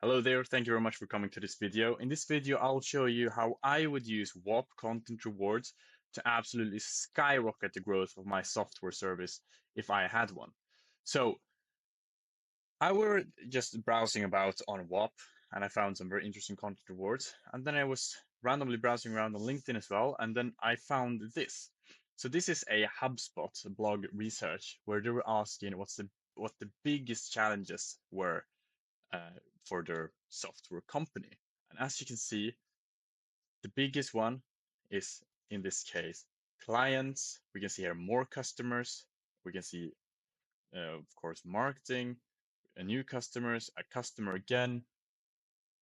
Hello there, thank you very much for coming to this video. In this video, I'll show you how I would use Whop Content Rewards to absolutely skyrocket the growth of my software service if I had one. So I were just browsing about on Whop and I found some very interesting content rewards. And then I was randomly browsing around on LinkedIn as well. And then I found this. So this is a HubSpot blog research where they were asking what the biggest challenges were for their software company. And as you can see, the biggest one is in this case clients. We can see here more customers. We can see, of course, marketing, new customers, a customer again.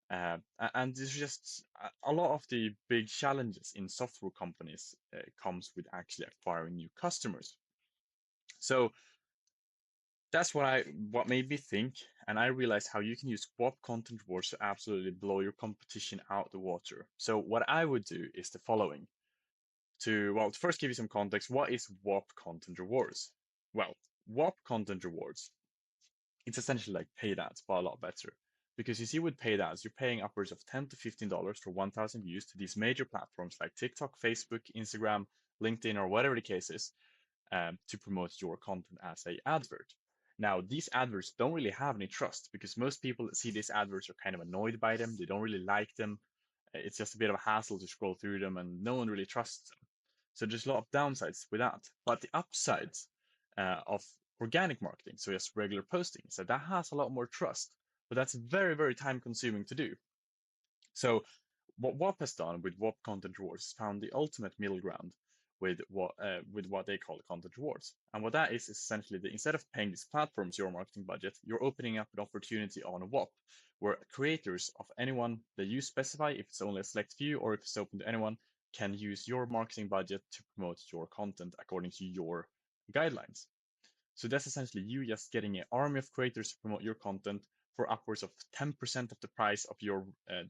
And there's just a lot of the big challenges in software companies comes with actually acquiring new customers. So that's what made me think, and I realized how you can use Whop Content Rewards to absolutely blow your competition out the water. So what I would do is the following. To first give you some context, what is Whop Content Rewards? Well, Whop Content Rewards, it's essentially like paid ads, but a lot better. Because you see, with paid ads, you're paying upwards of $10 to $15 for 1,000 views to these major platforms like TikTok, Facebook, Instagram, LinkedIn, or whatever the case is, to promote your content as a advert. Now, these adverts don't really have any trust because most people that see these adverts are kind of annoyed by them. They don't really like them. It's just a bit of a hassle to scroll through them and no one really trusts them. So there's a lot of downsides with that. But the upsides of organic marketing, so just regular posting, so that has a lot more trust, but that's very, very time consuming to do. So what Whop has done with Whop Content Rewards is found the ultimate middle ground with what they call content rewards. And what that is essentially that instead of paying these platforms your marketing budget, you're opening up an opportunity on Whop where creators of anyone that you specify, if it's only a select few or if it's open to anyone, can use your marketing budget to promote your content according to your guidelines. So that's essentially you just getting an army of creators to promote your content for upwards of 10% of the price of your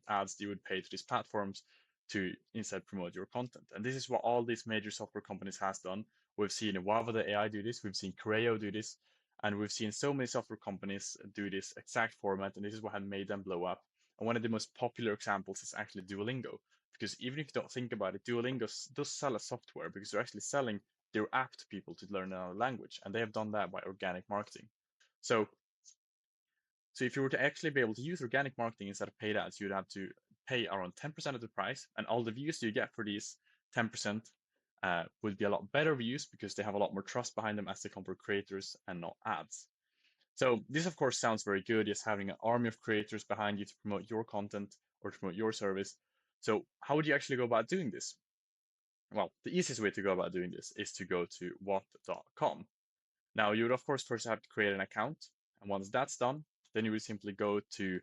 ads that you would pay to these platforms to instead promote your content. And this is what all these major software companies has done. We've seen Wava the AI do this, we've seen Creo do this, and we've seen so many software companies do this exact format, and this is what had made them blow up. And one of the most popular examples is actually Duolingo, because even if you don't think about it, Duolingo does sell a software because they're actually selling their app to people to learn another language, and they have done that by organic marketing. So if you were to actually be able to use organic marketing instead of paid ads, you'd have to pay around 10% of the price, and all the views you get for these 10% would be a lot better views because they have a lot more trust behind them as they come from creators and not ads. So this, of course, sounds very good, just having an army of creators behind you to promote your content or to promote your service. So how would you actually go about doing this? Well, the easiest way to go about doing this is to go to whop.com. Now, you would, of course, first have to create an account. And once that's done, then you will simply go to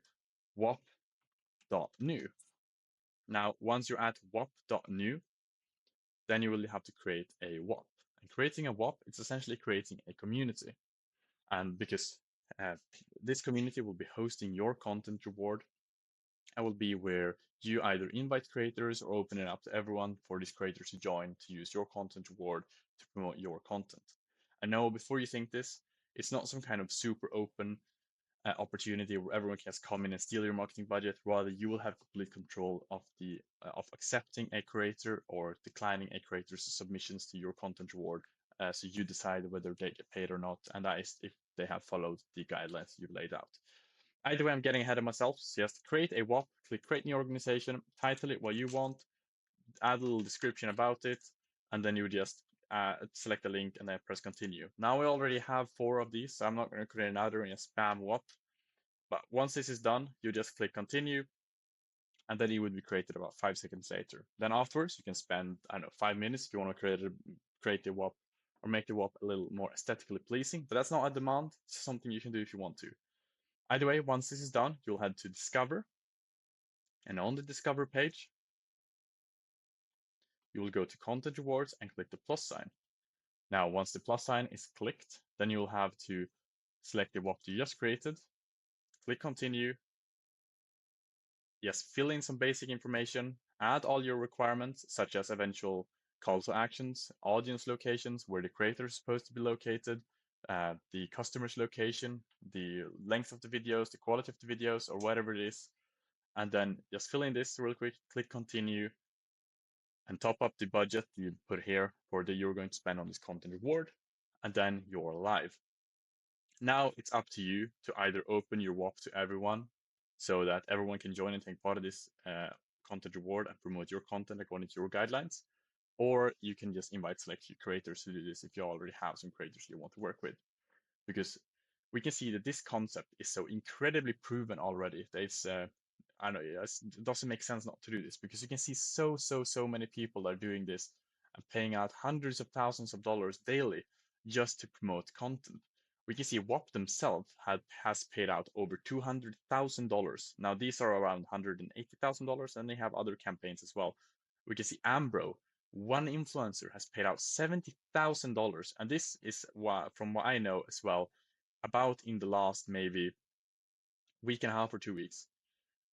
whop.new. Now, once you're at whop.new, then you will have to create a Whop. And creating a Whop, it's essentially creating a community. And because this community will be hosting your content reward, and will be where you either invite creators or open it up to everyone for these creators to join to use your content reward to promote your content. And now, before you think this, it's not some kind of super open opportunity where everyone can just come in and steal your marketing budget. Rather, you will have complete control of the of accepting a creator or declining a creator's submissions to your content reward. So you decide whether they get paid or not, and that is if they have followed the guidelines you've laid out. Either way, I'm getting ahead of myself. So just create a Whop, click create new organization, title it what you want, add a little description about it, and then you just select a link and then press continue. Now we already have 4 of these, so I'm not going to create another and just spam Whop. But once this is done, you just click continue, and then it would be created about 5 seconds later. Then afterwards, you can spend, I don't know, 5 minutes if you want to create the Whop or make the Whop a little more aesthetically pleasing. But that's not a demand. It's something you can do if you want to. Either way, once this is done, you'll head to Discover. And on the Discover page, you will go to Content Rewards and click the plus sign. Now, once the plus sign is clicked, then you'll have to select the Whop you just created, click Continue, yes, fill in some basic information, add all your requirements, such as eventual call to actions, audience locations, where the creator is supposed to be located, the customer's location, the length of the videos, the quality of the videos, or whatever it is. And then just fill in this real quick, click continue, and top up the budget you put here for the you're going to spend on this content reward, and then you're live. Now it's up to you to either open your Whop to everyone so that everyone can join and take part of this content reward and promote your content according to your guidelines, or you can just invite select few creators to do this if you already have some creators you want to work with. Because we can see that this concept is so incredibly proven already. There's, I know it doesn't make sense not to do this, because you can see so many people are doing this and paying out hundreds of thousands of dollars daily just to promote content. We can see Whop themselves has paid out over $200,000. Now these are around $180,000, and they have other campaigns as well. We can see Ambro, one influencer, has paid out $70,000, and this is from what I know as well, about in the last maybe week and a half or 2 weeks.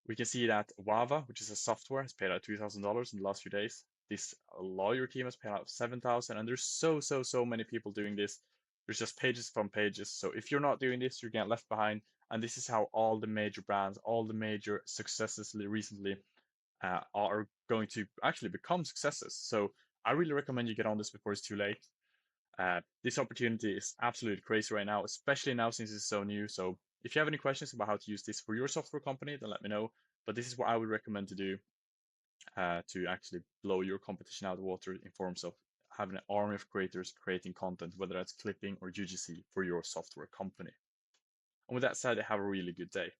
We can see that Wava, which is a software, has paid out $2,000 in the last few days. This lawyer team has paid out $7,000, and there's so many people doing this. There's just pages from pages. So if you're not doing this, you're getting left behind. And this is how all the major brands, all the major successes recently are going to actually become successes. So I really recommend you get on this before it's too late. This opportunity is absolutely crazy right now, especially now since it's so new. So if you have any questions about how to use this for your software company, then let me know. But this is what I would recommend to do to actually blow your competition out of the water in forms of having an army of creators creating content, whether that's clipping or UGC for your software company. And with that said, have a really good day.